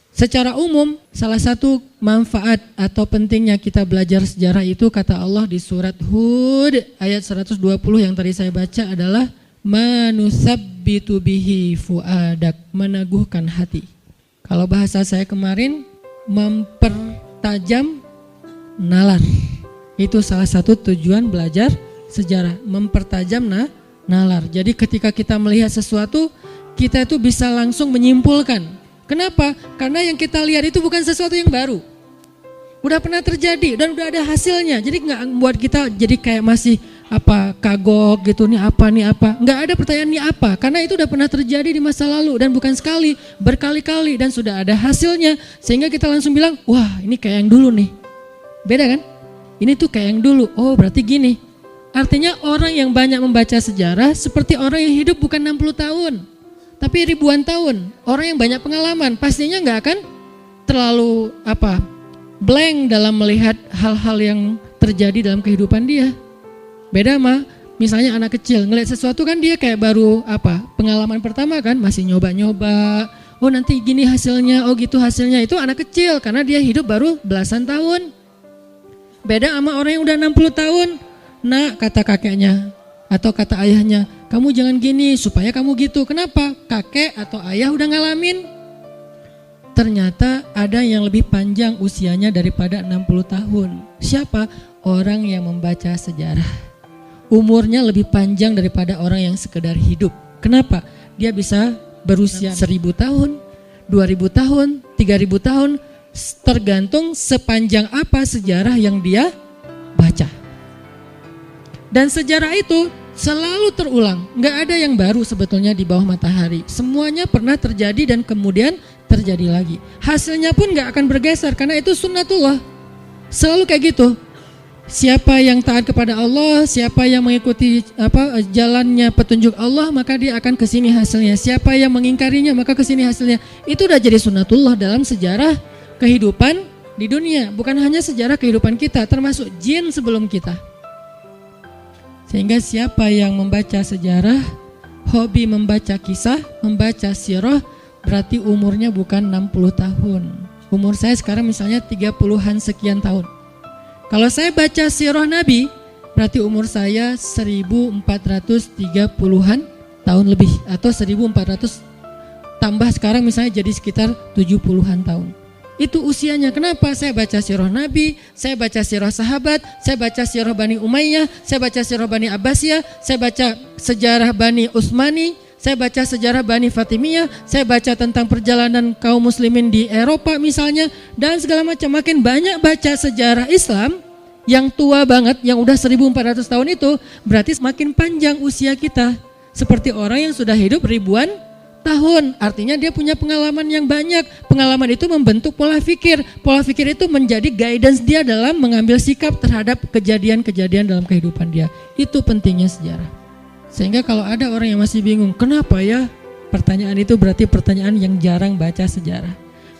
Secara umum, salah satu manfaat atau pentingnya kita belajar sejarah itu kata Allah di surat Hud ayat 120 yang tadi saya baca adalah manusabbitu bihi fuadak, meneguhkan hati. Kalau bahasa saya kemarin, mempertajam nalar. Itu salah satu tujuan belajar sejarah, mempertajam nalar. Jadi ketika kita melihat sesuatu, kita itu bisa langsung menyimpulkan. Kenapa? Karena yang kita lihat itu bukan sesuatu yang baru. Udah pernah terjadi dan udah ada hasilnya. Jadi nggak membuat kita jadi kayak masih kagok gitu, nih apa. Nggak ada pertanyaan nih apa, karena itu udah pernah terjadi di masa lalu dan bukan sekali, berkali-kali dan sudah ada hasilnya. Sehingga kita langsung bilang, wah ini kayak yang dulu nih. Beda kan? Ini tuh kayak yang dulu. Oh berarti gini. Artinya orang yang banyak membaca sejarah seperti orang yang hidup bukan 60 tahun. Tapi ribuan tahun, orang yang banyak pengalaman pastinya nggak akan terlalu blank dalam melihat hal-hal yang terjadi dalam kehidupan dia. Beda sama misalnya anak kecil ngelihat sesuatu kan dia kayak baru pengalaman pertama kan, masih nyoba-nyoba. Oh nanti gini hasilnya, oh gitu hasilnya. Itu anak kecil karena dia hidup baru belasan tahun. Beda sama orang yang udah 60 tahun. Nah kata kakeknya atau kata ayahnya, kamu jangan gini supaya kamu gitu. Kenapa? Kakek atau ayah udah ngalamin. Ternyata ada yang lebih panjang usianya daripada 60 tahun. Siapa? Orang yang membaca sejarah. Umurnya lebih panjang daripada orang yang sekedar hidup. Kenapa? Dia bisa berusia 1000 tahun, 2000 tahun, 3000 tahun, tergantung sepanjang apa sejarah yang dia baca. Dan sejarah itu selalu terulang, nggak ada yang baru sebetulnya di bawah matahari. Semuanya pernah terjadi dan kemudian terjadi lagi. Hasilnya pun nggak akan bergeser karena itu sunnatullah. Selalu kayak gitu. Siapa yang taat kepada Allah, siapa yang mengikuti jalannya petunjuk Allah, maka dia akan kesini hasilnya. Siapa yang mengingkarinya, maka kesini hasilnya. Itu udah jadi sunnatullah dalam sejarah kehidupan di dunia. Bukan hanya sejarah kehidupan kita, termasuk jin sebelum kita. Sehingga siapa yang membaca sejarah, hobi membaca kisah, membaca sirah, berarti umurnya bukan 60 tahun. Umur saya sekarang misalnya 30-an sekian tahun. Kalau saya baca sirah Nabi, berarti umur saya 1430-an tahun lebih. Atau 1400 tambah sekarang misalnya jadi sekitar 70-an tahun. Itu usianya. Kenapa? Saya baca sirah Nabi, saya baca sirah sahabat, saya baca sirah Bani Umayyah, saya baca sirah Bani Abbasiyah, saya baca sejarah Bani Utsmani, saya baca sejarah Bani Fatimiyah, saya baca tentang perjalanan kaum muslimin di Eropa misalnya, dan segala macam. Makin banyak baca sejarah Islam yang tua banget, yang udah 1400 tahun itu, berarti semakin panjang usia kita. Seperti orang yang sudah hidup ribuan tahun, artinya dia punya pengalaman yang banyak. Pengalaman itu membentuk pola pikir. Pola pikir itu menjadi guidance dia dalam mengambil sikap terhadap kejadian-kejadian dalam kehidupan dia. Itu pentingnya sejarah. Sehingga kalau ada orang yang masih bingung, kenapa ya? Pertanyaan itu berarti pertanyaan yang jarang baca sejarah.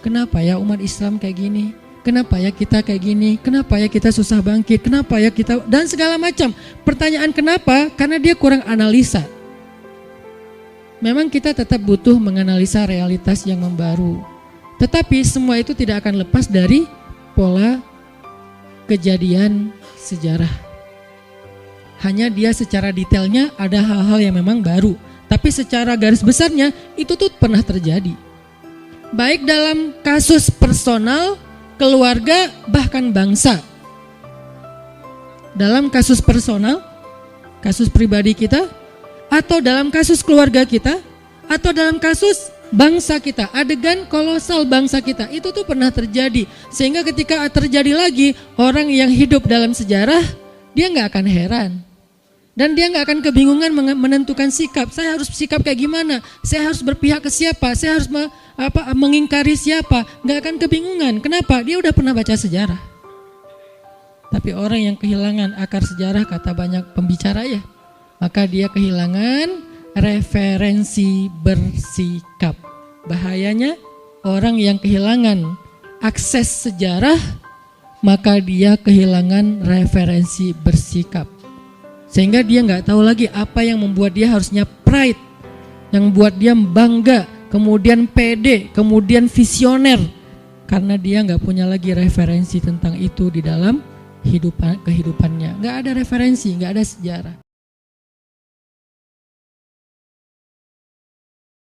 Kenapa ya umat Islam kayak gini? Kenapa ya kita kayak gini? Kenapa ya kita susah bangkit? Kenapa ya kita, dan segala macam. Pertanyaan kenapa? Karena dia kurang analisa. Memang kita tetap butuh menganalisa realitas yang membaru. Tetapi semua itu tidak akan lepas dari pola kejadian sejarah. Hanya dia secara detailnya ada hal-hal yang memang baru. Tapi secara garis besarnya itu tuh pernah terjadi. Baik dalam kasus personal, keluarga, bahkan bangsa. Dalam kasus personal, kasus pribadi kita, atau dalam kasus keluarga kita, atau dalam kasus bangsa kita, adegan kolosal bangsa kita, itu tuh pernah terjadi. Sehingga ketika terjadi lagi, orang yang hidup dalam sejarah, dia gak akan heran. Dan dia gak akan kebingungan menentukan sikap. Saya harus sikap kayak gimana? Saya harus berpihak ke siapa? Saya harus mengingkari siapa? Gak akan kebingungan. Kenapa? Dia udah pernah baca sejarah. Tapi orang yang kehilangan akar sejarah, kata banyak pembicara ya, maka dia kehilangan referensi bersikap. Bahayanya orang yang kehilangan akses sejarah, maka dia kehilangan referensi bersikap. Sehingga dia nggak tahu lagi apa yang membuat dia harusnya pride, yang membuat dia bangga, kemudian pede, kemudian visioner, karena dia nggak punya lagi referensi tentang itu di dalam kehidupannya. Nggak ada referensi, nggak ada sejarah.